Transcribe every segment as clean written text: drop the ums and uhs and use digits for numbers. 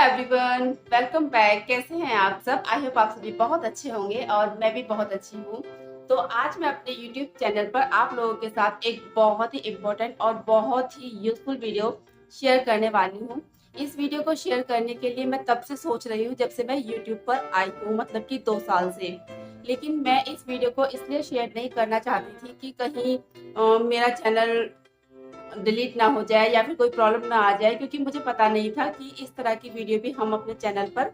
Everyone, welcome back. कैसे हैं आप सब? आई होप आप सभी बहुत अच्छे होंगे और मैं भी बहुत अच्छी हूँ। तो आज मैं अपने YouTube चैनल पर आप लोगों के साथ एक बहुत ही इम्पोर्टेंट और बहुत ही यूजफुल वीडियो शेयर करने वाली हूँ। इस वीडियो को शेयर करने के लिए मैं तब से सोच रही हूँ जब से मैं YouTube पर आई हूँ, मतलब कि 2 साल से। लेकिन मैं इस वीडियो को इसलिए शेयर नहीं करना चाहती थी कि कहीं मेरा चैनल डिलीट ना हो जाए या फिर कोई प्रॉब्लम ना आ जाए, क्योंकि मुझे पता नहीं था कि इस तरह की वीडियो भी हम अपने चैनल पर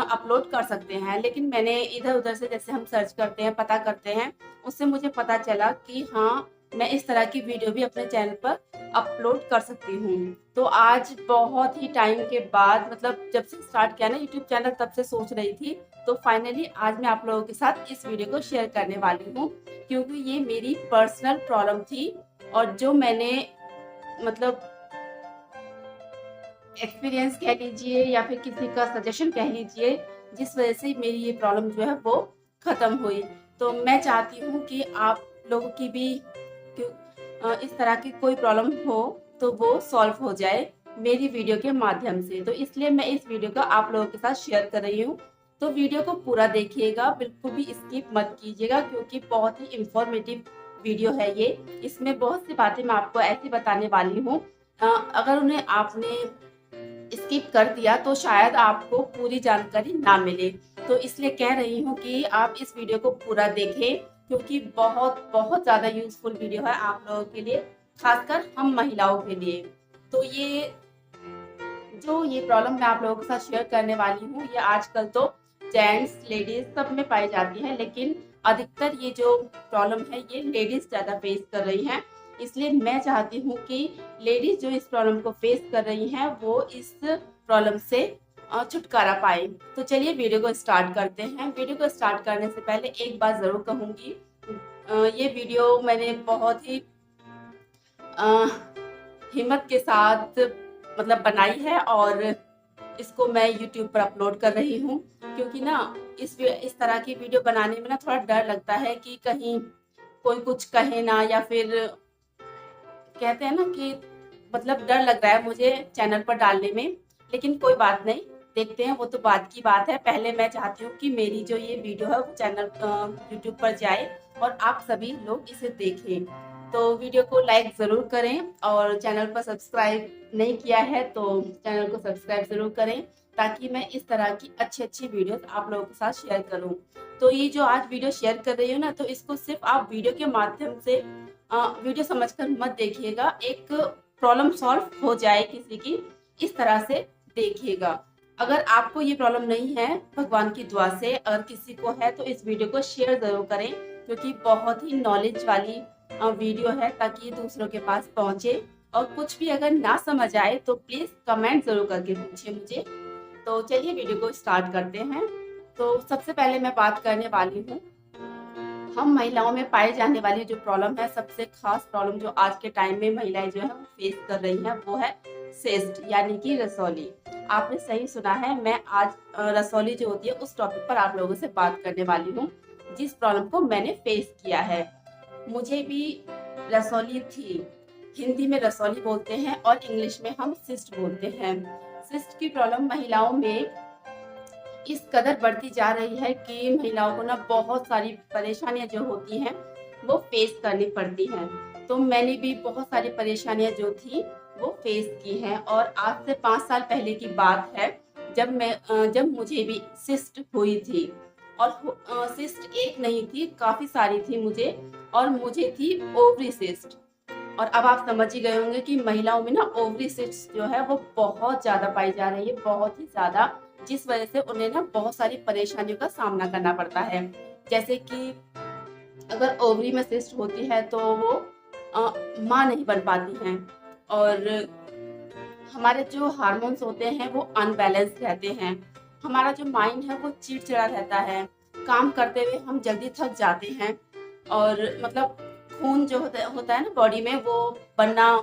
अपलोड कर सकते हैं। लेकिन मैंने इधर उधर से जैसे हम सर्च करते हैं, पता करते हैं, उससे मुझे पता चला कि हाँ, मैं इस तरह की वीडियो भी अपने चैनल पर अपलोड कर सकती हूँ। तो आज बहुत ही टाइम के बाद, मतलब जब से स्टार्ट किया ना यूट्यूब चैनल, तब से सोच रही थी। तो फाइनली आज मैं आप लोगों के साथ इस वीडियो को शेयर करने वाली हूँ, क्योंकि ये मेरी पर्सनल प्रॉब्लम थी और जो मैंने, मतलब एक्सपीरियंस कह लीजिए या फिर किसी का सजेशन कह लीजिए, जिस वजह से मेरी ये प्रॉब्लम जो है वो ख़त्म हुई। तो मैं चाहती हूँ कि आप लोगों की भी इस तरह की कोई प्रॉब्लम हो तो वो सॉल्व हो जाए मेरी वीडियो के माध्यम से। तो इसलिए मैं इस वीडियो को आप लोगों के साथ शेयर कर रही हूँ। तो वीडियो को पूरा देखिएगा, बिल्कुल भी स्किप मत कीजिएगा, क्योंकि बहुत ही इंफॉर्मेटिव वीडियो है ये। इसमें बहुत सी बातें मैं आपको ऐसी बताने वाली हूँ, अगर उन्हें आपने स्किप कर दिया तो शायद आपको पूरी जानकारी ना मिले। तो इसलिए कह रही हूँ कि आप इस वीडियो को पूरा देखें, क्योंकि बहुत बहुत ज़्यादा यूजफुल वीडियो है आप लोगों के लिए, खासकर हम महिलाओं के लिए। तो ये प्रॉब्लम मैं आप लोगों के साथ शेयर करने वाली हूँ, ये आजकल तो जेंट्स लेडीज सब में पाई जाती है, लेकिन अधिकतर ये जो प्रॉब्लम है ये लेडीज ज़्यादा फेस कर रही हैं। इसलिए मैं चाहती हूँ कि लेडीज जो इस प्रॉब्लम को फेस कर रही हैं वो इस प्रॉब्लम से छुटकारा पाए। तो चलिए वीडियो को स्टार्ट करते हैं। वीडियो को स्टार्ट करने से पहले एक बात ज़रूर कहूँगी, ये वीडियो मैंने बहुत ही हिम्मत के साथ मतलब बनाई है और इसको मैं YouTube पर अपलोड कर रही हूँ, क्योंकि ना इस तरह की वीडियो बनाने में ना थोड़ा डर लगता है कि कहीं कोई कुछ कहे ना, या फिर कहते हैं ना कि मतलब डर लग रहा है मुझे चैनल पर डालने में। लेकिन कोई बात नहीं, देखते हैं, वो तो बात की बात है। पहले मैं चाहती हूँ कि मेरी जो ये वीडियो है वो चैनल यूट्यूब पर जाए और आप सभी लोग इसे देखें। तो वीडियो को लाइक ज़रूर करें और चैनल पर सब्सक्राइब नहीं किया है तो चैनल को सब्सक्राइब ज़रूर करें, ताकि मैं इस तरह की अच्छी अच्छी वीडियोस आप लोगों के साथ शेयर करूं। तो ये जो आज वीडियो शेयर कर रही हूँ ना, तो इसको सिर्फ आप वीडियो के माध्यम से वीडियो समझकर मत देखिएगा, एक प्रॉब्लम सॉल्व हो जाए किसी की, इस तरह से देखिएगा। अगर आपको ये प्रॉब्लम नहीं है, भगवान की दुआ से अगर किसी को है तो इस वीडियो को शेयर ज़रूर करें, क्योंकि बहुत ही नॉलेज वाली वीडियो है, ताकि दूसरों के पास पहुंचे। और कुछ भी अगर ना समझ आए तो प्लीज़ कमेंट ज़रूर करके पूछिए मुझे। तो चलिए वीडियो को स्टार्ट करते हैं। तो सबसे पहले मैं बात करने वाली हूँ, हम महिलाओं में पाई जाने वाली जो प्रॉब्लम है, सबसे खास प्रॉब्लम जो आज के टाइम में महिलाएं जो है वो फेस कर रही हैं, वो है सिस्ट यानी कि रसौली। आपने सही सुना है, मैं आज रसौली जो होती है उस टॉपिक पर आप लोगों से बात करने वाली हूँ, जिस प्रॉब्लम को मैंने फेस किया है। मुझे भी रसौली थी। हिंदी में रसौली बोलते हैं और इंग्लिश में हम सिस्ट बोलते हैं। सिस्ट की प्रॉब्लम महिलाओं में इस कदर बढ़ती जा रही है कि महिलाओं को ना बहुत सारी परेशानियां जो होती हैं वो फेस करनी पड़ती हैं। तो मैंने भी बहुत सारी परेशानियां जो थी वो फेस की हैं, और आज से 5 साल पहले की बात है, जब मुझे भी सिस्ट हुई थी। और सिस्ट एक नहीं थी, काफी सारी थी मुझे, और मुझे थी ओवरी सिस्ट। और अब आप समझ ही गए होंगे कि महिलाओं में ना ओवरी सिस्ट जो है वो बहुत ज़्यादा पाई जा रही है, बहुत ही ज़्यादा, जिस वजह से उन्हें ना बहुत सारी परेशानियों का सामना करना पड़ता है। जैसे कि अगर ओवरी में सिस्ट होती है तो वो माँ नहीं बन पाती हैं, और हमारे जो हार्मोन्स होते हैं वो अनबैलेंस रहते हैं। हमारा जो माइंड है वो चिड़चिड़ा रहता है, काम करते हुए हम जल्दी थक जाते हैं, और मतलब खून जो होता है ना बॉडी में, वो बनना,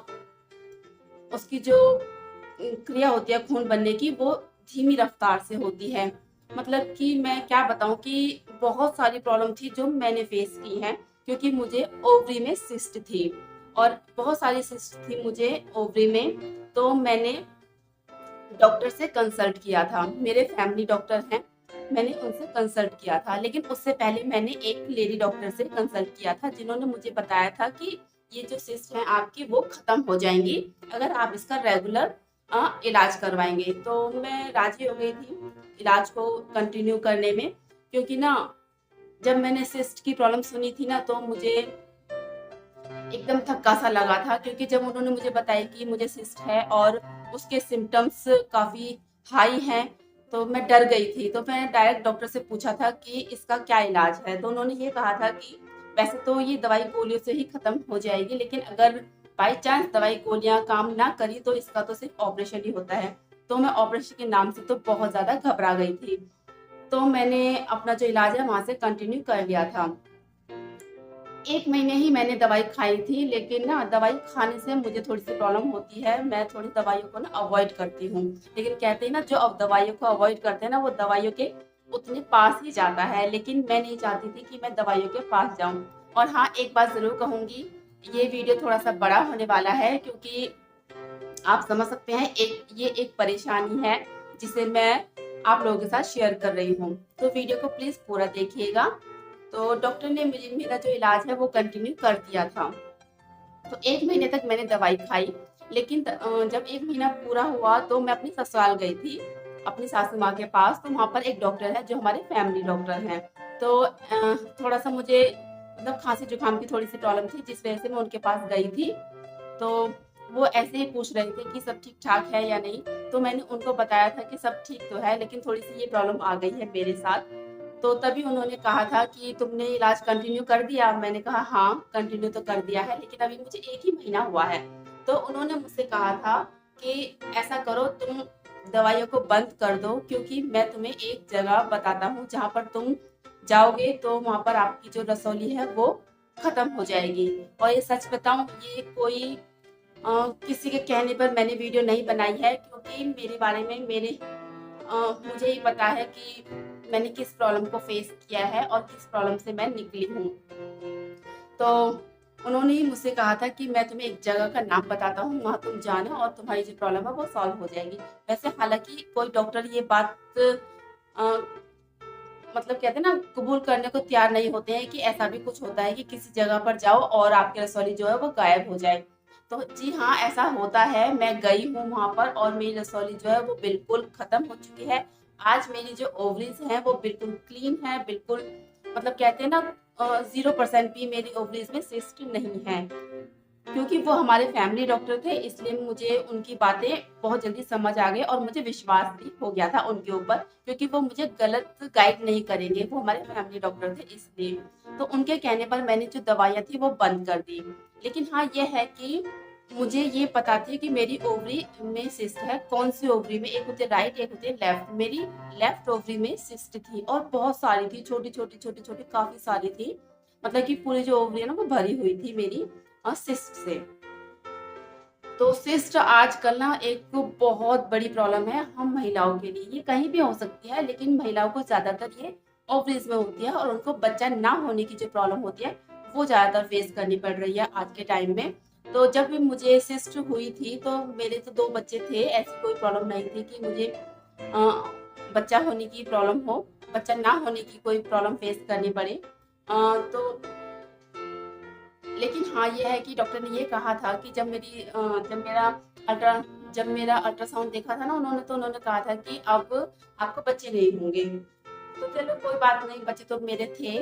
उसकी जो क्रिया होती है खून बनने की, वो धीमी रफ्तार से होती है। मतलब कि मैं क्या बताऊं कि बहुत सारी प्रॉब्लम थी जो मैंने फेस की हैं, क्योंकि मुझे ओवरी में सिस्ट थी, और बहुत सारी सिस्ट थी मुझे ओवरी में। तो मैंने डॉक्टर से कंसल्ट किया था। मेरे फैमिली डॉक्टर हैं, मैंने उनसे कंसल्ट किया था। लेकिन उससे पहले मैंने एक लेडी डॉक्टर से कंसल्ट किया था, जिन्होंने मुझे बताया था कि ये जो सिस्ट है आपकी वो खत्म हो जाएंगी अगर आप इसका रेगुलर इलाज करवाएंगे। तो मैं राजी हो गई थी इलाज को कंटिन्यू करने में, क्योंकि ना जब मैंने सिस्ट की प्रॉब्लम सुनी थी ना तो मुझे एकदम धक्का सा लगा था, क्योंकि जब उन्होंने मुझे बताया कि मुझे सिस्ट है और उसके सिम्टम्स काफ़ी हाई हैं, तो मैं डर गई थी। तो मैंने डायरेक्ट डॉक्टर से पूछा था कि इसका क्या इलाज है। तो उन्होंने ये कहा था कि वैसे तो ये दवाई गोलियों से ही ख़त्म हो जाएगी, लेकिन अगर बाई चांस दवाई गोलियाँ काम ना करी तो इसका तो सिर्फ ऑपरेशन ही होता है। तो मैं ऑपरेशन के नाम से तो बहुत ज़्यादा घबरा गई थी। तो मैंने अपना जो इलाज है वहाँ से कंटिन्यू कर लिया था। 1 महीने ही मैंने दवाई खाई थी, लेकिन ना दवाई खाने से मुझे थोड़ी-सी प्रॉब्लम होती है, मैं थोड़ी दवाइयों को ना अवॉइड करती हूँ। लेकिन कहते हैं ना जो अब दवाइयों को अवॉइड करते हैं ना वो दवाइयों के उतने पास ही जाता है, लेकिन मैं नहीं चाहती थी कि मैं दवाइयों के पास जाऊँ। और हाँ, एक बात ज़रूर कहूँगी, ये वीडियो थोड़ा-सा बड़ा होने वाला है, क्योंकि आप समझ सकते हैं ये एक परेशानी है जिसे मैं आप लोगों के साथ शेयर कर रही हूँ। तो वीडियो को प्लीज़ पूरा देखिएगा। तो डॉक्टर ने मुझे मेरा जो इलाज है वो कंटिन्यू कर दिया था। तो 1 महीने तक मैंने दवाई खाई, लेकिन जब 1 महीना पूरा हुआ तो मैं अपनी ससुराल गई थी, अपनी सासू माँ के पास। तो वहाँ पर एक डॉक्टर है जो हमारे फैमिली डॉक्टर हैं। तो थोड़ा-सा मुझे मतलब खाँसी-जुकाम की थोड़ी-सी प्रॉब्लम थी, जिस वजह से मैं उनके पास गई थी। तो वो ऐसे ही पूछ रहे थे कि सब ठीक-ठाक है या नहीं? तो मैंने उनको बताया था कि सब ठीक तो है, लेकिन थोड़ी-सी ये प्रॉब्लम आ गई है मेरे साथ। तो तभी उन्होंने कहा था कि तुमने इलाज कंटिन्यू कर दिया? मैंने कहा हाँ, कंटिन्यू तो कर दिया है, लेकिन अभी मुझे 1 ही महीना हुआ है। तो उन्होंने मुझसे कहा था कि ऐसा करो, तुम दवाइयों को बंद कर दो, क्योंकि मैं तुम्हें एक जगह बताता हूँ जहाँ पर तुम जाओगे तो वहाँ पर आपकी जो रसौली है वो खत्म हो जाएगी। और ये सच बताऊँ, ये कोई किसी के कहने पर मैंने वीडियो नहीं बनाई है, क्योंकि मेरे बारे में मुझे ही पता है कि मैंने किस प्रॉब्लम को फेस किया है और किस प्रॉब्लम से मैं निकली हूँ। तो उन्होंने ही मुझसे कहा था कि मैं तुम्हें एक जगह का नाम बताता हूँ, वहाँ तुम जाना और तुम्हारी जो प्रॉब्लम है वो सॉल्व हो जाएगी। वैसे हालाँकि कोई डॉक्टर ये बात अ, मतलब कहते हैं ना कबूल करने को तैयार नहीं होते हैं कि ऐसा भी कुछ होता है कि किसी जगह पर जाओ और आपकी रसौली जो है वो गायब हो जाए। तो जी हाँ, ऐसा होता है। मैं गई हूँ वहाँ पर और मेरी रसौली जो है वो बिल्कुल खत्म हो चुकी है। आज मेरी जो ओवरीज हैं वो बिल्कुल क्लीन है, बिल्कुल मतलब कहते हैं ना 0% भी मेरी ओवरीज में सिस्ट नहीं है। क्योंकि वो हमारे फैमिली डॉक्टर थे, इसलिए मुझे उनकी बातें बहुत जल्दी समझ आ गई और मुझे विश्वास भी हो गया था उनके ऊपर, क्योंकि वो मुझे गलत गाइड नहीं करेंगे, वो हमारे फैमिली डॉक्टर थे इसलिए। तो उनके कहने पर मैंने जो दवाइयाँ थी वो बंद कर दी। लेकिन हाँ, ये है कि मुझे ये पता थी कि मेरी ओवरी में सिस्ट है। कौन सी ओवरी में? एक होती है राइट, एक होती है लेफ्ट। मेरी लेफ्ट ओवरी में सिस्ट थी और बहुत सारी थी, छोटी-छोटी, छोटी-छोटी काफ़ी सारी थी। मतलब कि पूरी जो ओवरी है ना वो भरी हुई थी मेरी सिस्ट से। तो सिस्ट आजकल ना एक बहुत बड़ी प्रॉब्लम है हम महिलाओं के लिए। ये कहीं भी हो सकती है, लेकिन महिलाओं को ज़्यादातर ये ओवरीज में होती है और उनको बच्चा ना होने की जो प्रॉब्लम होती है वो ज़्यादातर फेस करनी पड़ रही है आज के टाइम में। तो जब भी मुझे सिस्ट हुई थी तो मेरे तो 2 बच्चे थे, ऐसी कोई प्रॉब्लम नहीं थी कि मुझे बच्चा होने की प्रॉब्लम हो, बच्चा ना होने की कोई प्रॉब्लम फेस करनी पड़े। तो लेकिन हाँ, ये है कि डॉक्टर ने ये कहा था कि अल्ट्रा जब मेरा अल्ट्रासाउंड देखा था ना उन्होंने, तो उन्होंने कहा था कि अब आपको बच्चे नहीं होंगे। तो चलो कोई बात नहीं, बच्चे तो मेरे थे,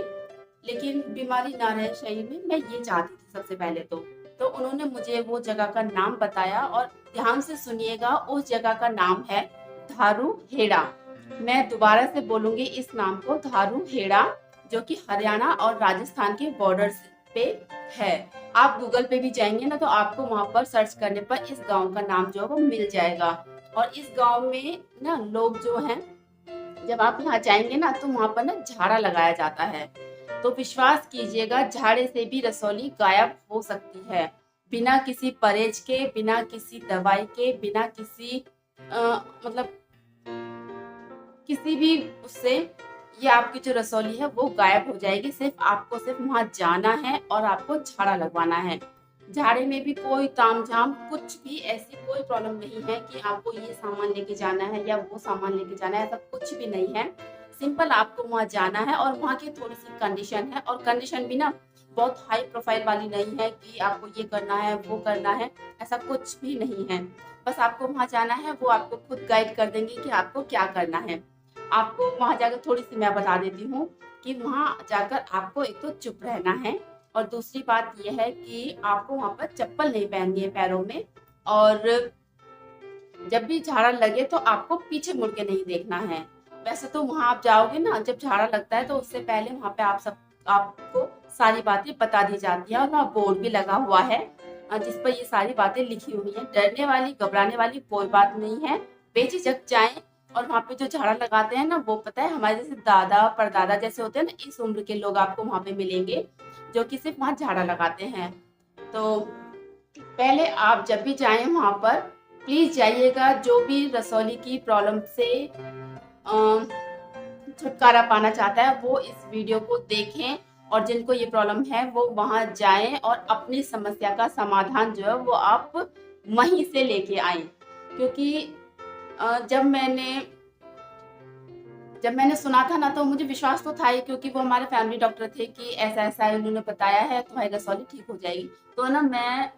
लेकिन बीमारी ना रहे शरीर में, मैं ये चाहती थी सबसे पहले तो। तो उन्होंने मुझे वो जगह का नाम बताया और ध्यान से सुनिएगा, उस जगह का नाम है धारू हेड़ा। मैं दोबारा से बोलूँगी इस नाम को, धारू हेड़ा, जो कि हरियाणा और राजस्थान के बॉर्डर्स पे है। आप गूगल पे भी जाएँगे ना तो आपको वहाँ पर सर्च करने पर इस गाँव का नाम जो है वो मिल जाएगा। और इस गाँव में ना लोग जो हैं, जब आप यहाँ जाएँगे ना तो वहाँ पर ना झाड़ा लगाया जाता है। तो विश्वास कीजिएगा, झाड़े से भी रसौली गायब हो सकती है। बिना किसी परहेज के, बिना किसी दवाई के, बिना किसी मतलब किसी भी उससे ये आपकी जो रसौली है वो गायब हो जाएगी। सिर्फ आपको सिर्फ वहाँ जाना है और आपको झाड़ा लगवाना है। झाड़े में भी कोई तामझाम कुछ भी ऐसी कोई प्रॉब्लम नहीं है कि आपको ये सामान लेके जाना है या वो सामान लेके जाना है, ऐसा कुछ भी नहीं है। सिंपल आपको वहाँ जाना है और वहाँ की थोड़ी सी कंडीशन है, और कंडीशन भी ना बहुत हाई प्रोफाइल वाली नहीं है कि आपको ये करना है वो करना है, ऐसा कुछ भी नहीं है। बस आपको वहाँ जाना है, वो आपको खुद गाइड कर देंगे कि आपको क्या करना है। आपको वहाँ जाकर थोड़ी सी मैं बता देती हूँ कि वहाँ जाकर आपको एक तो चुप रहना है, और दूसरी बात यह है कि आपको वहाँ पर चप्पल नहीं पहननी है पैरों में, और जब भी झाड़ा लगे तो आपको पीछे मुड़ के नहीं देखना है। वैसे तो वहाँ आप जाओगे ना, जब झाड़ा लगता है तो उससे पहले वहाँ पे आपको सारी बातें बता दी जाती है, और वहाँ बोर्ड भी लगा हुआ है जिस पर ये सारी बातें लिखी हुई हैं। डरने वाली घबराने वाली कोई बात नहीं है, बेझिझक जाएं। और वहाँ पे जो झाड़ा लगाते हैं ना, वो पता है हमारे जैसे दादा परदादा जैसे होते हैं ना, इस उम्र के लोग आपको वहाँ पे मिलेंगे जो कि सिर्फ वहाँ झाड़ा लगाते हैं। तो पहले आप जब भी जाएं वहाँ पर प्लीज जाइएगा, जो भी रसौली की प्रॉब्लम से छुटकारा पाना चाहता है वो इस वीडियो को देखें, और जिनको ये प्रॉब्लम है वो वहां जाएं और अपनी समस्या का समाधान जो है वो आप वहीं से लेके आए। क्योंकि जब मैंने सुना था ना, तो मुझे विश्वास तो था ही, क्योंकि वो हमारे फैमिली डॉक्टर थे कि ऐसा ऐसा है, उन्होंने बताया है तुम्हारी रसौली ठीक हो जाएगी। तो ना मैं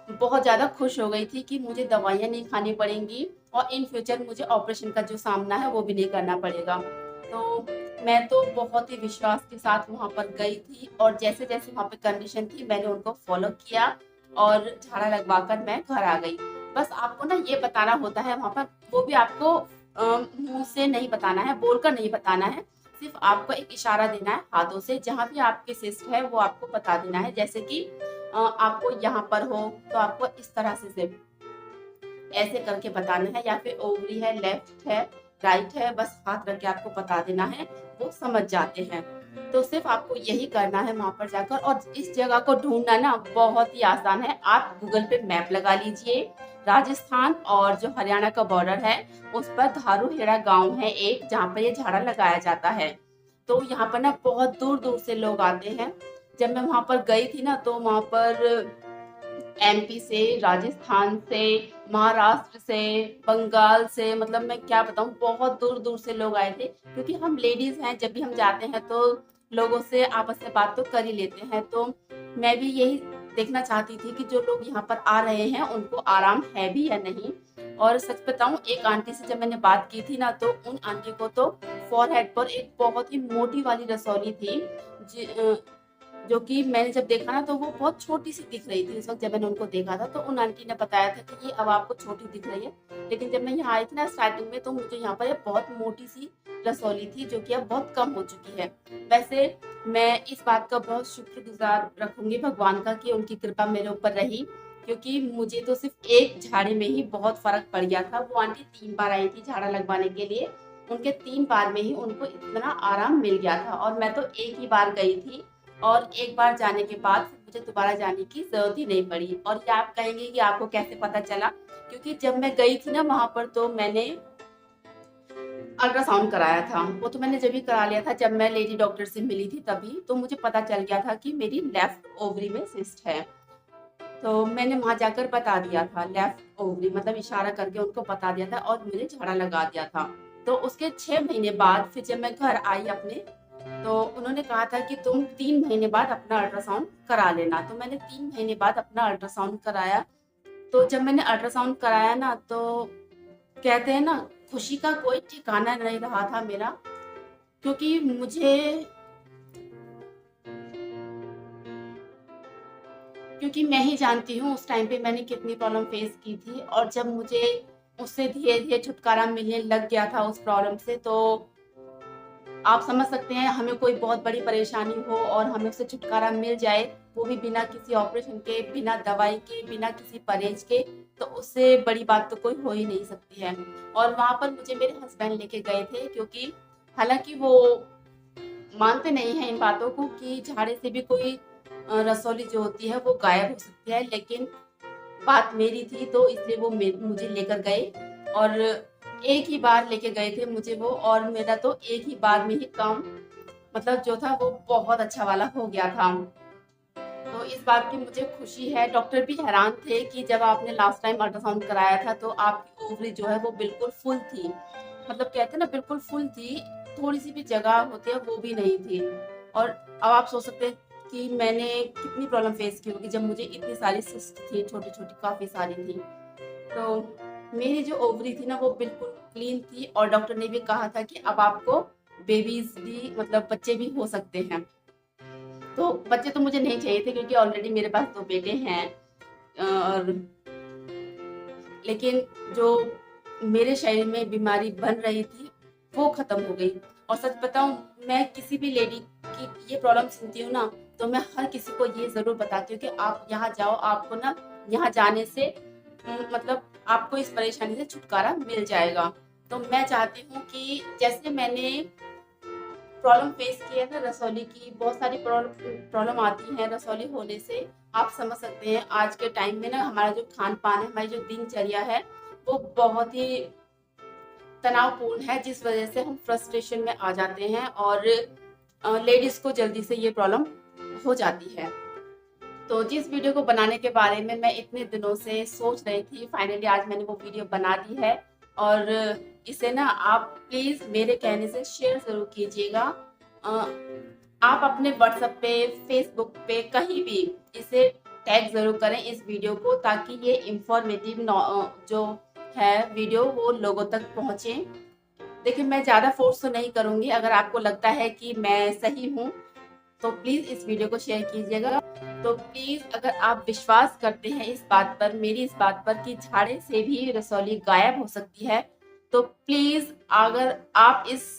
बहुत ज़्यादा खुश हो गई थी कि मुझे दवाइयाँ नहीं खानी पड़ेंगी, और इन फ्यूचर मुझे ऑपरेशन का जो सामना है वो भी नहीं करना पड़ेगा। तो मैं तो बहुत ही विश्वास के साथ वहाँ पर गई थी, और जैसे जैसे वहाँ पे कंडीशन थी मैंने उनको फॉलो किया, और झाड़ा लगवा कर मैं घर आ गई। बस आपको ना ये बताना होता है वहाँ पर, वो भी आपको मुंह से नहीं बताना है, बोलकर नहीं बताना है, सिर्फ आपको एक इशारा देना है हाथों से, जहाँ भी आपके सिस्ट है वो आपको बता देना है। जैसे कि आपको यहाँ पर हो तो आपको इस तरह से सिर्फ ऐसे करके बताना है, या फिर ओवरी है, लेफ्ट है, राइट है, बस हाथ रख के आपको बता देना है, वो समझ जाते हैं। तो सिर्फ आपको यही करना है वहां पर जाकर। और इस जगह को ढूंढना ना बहुत ही आसान है, आप गूगल पे मैप लगा लीजिए। राजस्थान और जो हरियाणा का बॉर्डर है उस पर धारूहेड़ा गांव है एक, जहाँ पर ये झाड़ा लगाया जाता है। तो यहाँ पर ना बहुत दूर दूर से लोग आते हैं। जब मैं वहां पर गई थी ना, तो वहां पर एमपी से, राजस्थान से, महाराष्ट्र से, बंगाल से, मतलब मैं क्या बताऊं, बहुत दूर दूर से लोग आए थे। क्योंकि हम लेडीज हैं, जब भी हम जाते हैं तो लोगों से आपस में बात तो कर ही लेते हैं। तो मैं भी यही देखना चाहती थी कि जो लोग यहाँ पर आ रहे हैं उनको आराम है भी या नहीं। और सच बताऊं, एक आंटी से जब मैंने बात की थी ना, तो उन आंटी को तो फॉरहेड पर एक बहुत ही मोटी वाली रसौली थी, जो कि मैंने जब देखा ना तो वो बहुत छोटी सी दिख रही थी। उस वक्त जब मैंने उनको देखा था तो उन आंटी ने बताया था कि ये अब आपको छोटी दिख रही है, लेकिन जब मैं यहाँ आई थी ना स्टार्टिंग में, तो मुझे यहाँ पर एक बहुत मोटी सी रसौली थी जो कि अब बहुत कम हो चुकी है। वैसे मैं इस बात का बहुत शुक्रगुजार रखूंगी भगवान का कि उनकी कृपा मेरे ऊपर रही, क्योंकि मुझे तो सिर्फ एक झाड़े में ही बहुत फर्क पड़ गया था। वो आंटी 3 बार आई थी झाड़ा लगवाने के लिए, उनके 3 बार में ही उनको इतना आराम मिल गया था, और मैं तो एक ही बार गई थी, और एक बार जाने के बाद फिर मुझे दोबारा जाने की जरूरत ही नहीं पड़ी। और ये आप कहेंगे कि आपको कैसे पता चला, क्योंकि जब मैं गई थी ना वहां पर, तो मैंने अल्ट्रासाउंड कराया था। वो तो मैंने जब भी करा लिया था जब मैं लेडी डॉक्टर से मिली थी, तभी तो मुझे पता चल गया था कि मेरी लेफ्ट ओवरी में सिस्ट है। तो मैंने वहां जाकर बता दिया था, लेफ्ट ओवरी मतलब इशारा करके उनको बता दिया था, और मुझे झाड़ा लगा दिया था। तो उसके 6 महीने बाद फिर जब मैं घर आई अपने, तो उन्होंने कहा था कि तुम 3 महीने बाद अपना अल्ट्रासाउंड करा लेना। तो मैंने 3 महीने बाद अपना अल्ट्रासाउंड कराया। तो जब मैंने अल्ट्रासाउंड कराया ना, तो कहते हैं ना, खुशी का कोई ठिकाना नहीं रहा था मेरा, क्योंकि मैं ही जानती हूँ उस टाइम पे मैंने कितनी प्रॉब्लम फेस की थी। और जब मुझे उससे धीरे धीरे छुटकारा मिलने लग गया था उस प्रॉब्लम से, तो आप समझ सकते हैं, हमें कोई बहुत बड़ी परेशानी हो और हमें उससे छुटकारा मिल जाए, वो भी बिना किसी ऑपरेशन के, बिना दवाई के, बिना किसी परहेज के, तो उससे बड़ी बात तो कोई हो ही नहीं सकती है। और वहां पर मुझे मेरे हस्बैंड लेके गए थे, क्योंकि हालांकि वो मानते नहीं हैं इन बातों को कि झाड़े से भी कोई रसौली जो होती है वो गायब हो सकती है, लेकिन बात मेरी थी तो इसलिए वो मुझे लेकर गए। और एक ही बार लेके गए थे मुझे वो, और मेरा तो एक ही बार में ही काम, मतलब जो था वो बहुत अच्छा वाला हो गया था। तो इस बात की मुझे खुशी है। डॉक्टर भी हैरान थे कि जब आपने लास्ट टाइम अल्ट्रासाउंड कराया था तो आपकी ओवरी जो है वो बिल्कुल फुल थी, मतलब कहते हैं ना बिल्कुल फुल थी, थोड़ी सी भी जगह होती है वो भी नहीं थी। और अब आप सोच सकते हैं कि मैंने कितनी प्रॉब्लम फेस की होगी जब मुझे इतनी सारी सिस्ट थी, छोटी छोटी काफ़ी सारी थी। तो मेरी जो ओवरी थी ना वो बिल्कुल क्लीन थी और डॉक्टर ने भी कहा था कि अब आपको बेबीज भी मतलब बच्चे भी हो सकते हैं। तो बच्चे तो मुझे नहीं चाहिए थे क्योंकि ऑलरेडी मेरे पास 2 बेटे हैं, और लेकिन जो मेरे शरीर में बीमारी बन रही थी वो खत्म हो गई। और सच बताऊं, मैं किसी भी लेडी की ये प्रॉब्लम सुनती हूँ ना तो मैं हर किसी को ये जरूर बताती हूँ कि आप यहाँ जाओ, आपको ना यहाँ जाने से मतलब आपको इस परेशानी से छुटकारा मिल जाएगा। तो मैं चाहती हूँ कि जैसे मैंने प्रॉब्लम फेस की है ना रसौली की, बहुत सारी प्रॉब्लम आती है रसौली होने से। आप समझ सकते हैं आज के टाइम में ना हमारा जो खान पान है, हमारी जो दिनचर्या है वो बहुत ही तनावपूर्ण है, जिस वजह से हम फ्रस्ट्रेशन में आ जाते हैं और लेडीज को जल्दी से ये प्रॉब्लम हो जाती है। तो जिस वीडियो को बनाने के बारे में मैं इतने दिनों से सोच रही थी, फाइनली आज मैंने वो वीडियो बना दी है। और इसे ना आप प्लीज मेरे कहने से शेयर जरूर कीजिएगा। आप अपने व्हाट्सएप पे, फेसबुक पे, कहीं भी इसे टैग जरूर करें इस वीडियो को, ताकि ये इंफॉर्मेटिव जो है वीडियो वो लोगों तक पहुंचे। देखिए, मैं ज़्यादा फोर्स तो नहीं करूंगी। अगर आपको लगता है कि मैं सही हूँ तो प्लीज़ इस वीडियो को शेयर कीजिएगा। तो प्लीज़ अगर आप विश्वास करते हैं इस बात पर, मेरी इस बात पर कि झाड़े से भी रसौली गायब हो सकती है, तो प्लीज़ अगर आप इस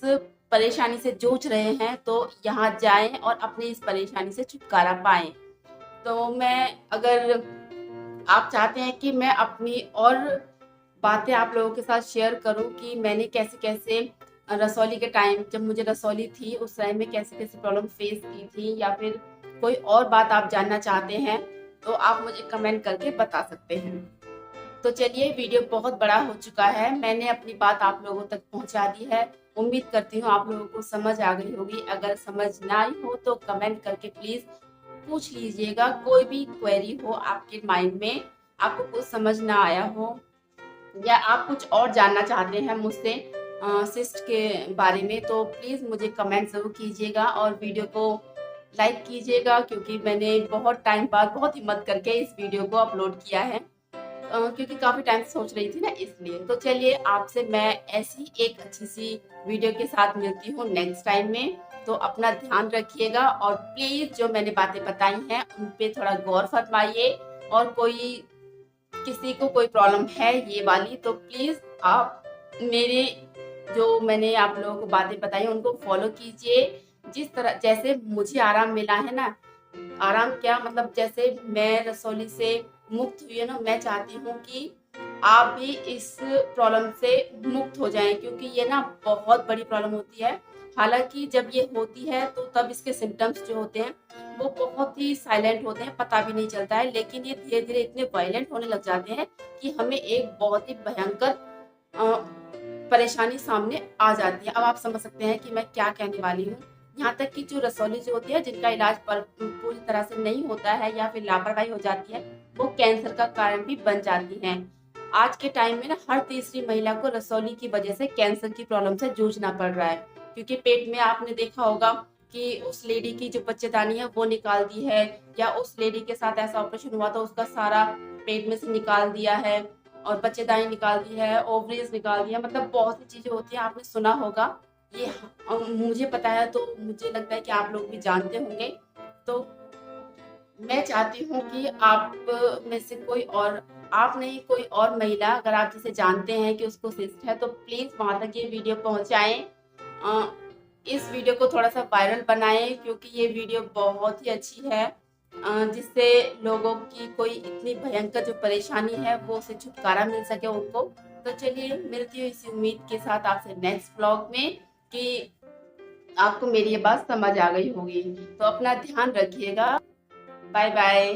परेशानी से जूझ रहे हैं तो यहाँ जाएं और अपनी इस परेशानी से छुटकारा पाएं। तो मैं अगर आप चाहते हैं कि मैं अपनी और बातें आप लोगों के साथ शेयर करूं कि मैंने कैसे कैसे रसौली के टाइम, जब मुझे रसौली थी उस टाइम में कैसे कैसे प्रॉब्लम फेस की थी, या फिर कोई और बात आप जानना चाहते हैं तो आप मुझे कमेंट करके बता सकते हैं। तो चलिए, वीडियो बहुत बड़ा हो चुका है, मैंने अपनी बात आप लोगों तक पहुंचा दी है। उम्मीद करती हूँ आप लोगों को समझ आ गई होगी। अगर समझ ना आई हो तो कमेंट करके प्लीज पूछ लीजिएगा। कोई भी क्वेरी हो आपके माइंड में, आपको कुछ समझ ना आया हो या आप कुछ और जानना चाहते हैं मुझसे सिस्ट के बारे में, तो प्लीज़ मुझे कमेंट ज़रूर कीजिएगा और वीडियो को लाइक कीजिएगा, क्योंकि मैंने बहुत टाइम बाद बहुत हिम्मत करके इस वीडियो को अपलोड किया है, क्योंकि काफ़ी टाइम से सोच रही थी ना, इसलिए। तो चलिए, आपसे मैं ऐसी एक अच्छी सी वीडियो के साथ मिलती हूँ नेक्स्ट टाइम में। तो अपना ध्यान रखिएगा और प्लीज़ जो मैंने बातें बताई हैं उन पे थोड़ा गौर फरमाइए। और किसी को कोई प्रॉब्लम है ये वाली तो प्लीज आप मेरे जो मैंने आप लोगों को बातें बताई उनको फॉलो कीजिए। जिस तरह जैसे मुझे आराम मिला है ना, आराम क्या मतलब जैसे मैं रसौली से मुक्त हुई है ना, मैं चाहती हूँ कि आप भी इस प्रॉब्लम से मुक्त हो जाएं, क्योंकि ये ना बहुत बड़ी प्रॉब्लम होती है। हालांकि जब ये होती है तो तब इसके सिम्टम्स जो होते हैं वो बहुत ही साइलेंट होते हैं, पता भी नहीं चलता है, लेकिन ये धीरे धीरे इतने वायलेंट होने लग जाते हैं कि हमें एक बहुत ही भयंकर परेशानी सामने आ जाती है। अब आप समझ सकते हैं कि मैं क्या कहने वाली हूँ। यहाँ तक कि जो रसौली जो होती है, जिनका इलाज पूरी तरह से नहीं होता है या फिर लापरवाही हो जाती है, वो कैंसर का कारण भी बन जाती हैं। आज के टाइम में ना हर तीसरी महिला को रसौली की वजह से कैंसर की प्रॉब्लम से जूझना पड़ रहा है, क्योंकि पेट में आपने देखा होगा कि उस लेडी की जो बच्चेदानी है वो निकाल दी है, या उस लेडी के साथ ऐसा ऑपरेशन हुआ था उसका सारा पेट में से निकाल दिया है, और बच्चेदानी निकाल दी है, ओवरीज निकाल दिया, मतलब बहुत सी चीजें होती हैं, आपने सुना होगा ये। मुझे पता है तो मुझे लगता है कि आप लोग भी जानते होंगे। तो मैं चाहती हूँ कि आप में से कोई और, आप नहीं कोई और महिला अगर आप जिसे जानते हैं कि उसको सिस्ट है तो प्लीज वहां तक ये वीडियो पहुंचाएं। इस वीडियो को थोड़ा सा वायरल बनाएं, क्योंकि ये वीडियो बहुत ही अच्छी है, जिससे लोगों की कोई इतनी भयंकर जो परेशानी है वो उसे छुटकारा मिल सके उनको। तो चलिए, मिलती हूँ इसी उम्मीद के साथ आपसे नेक्स्ट व्लॉग में कि आपको मेरी ये बात समझ आ गई होगी। तो अपना ध्यान रखिएगा। Bye bye.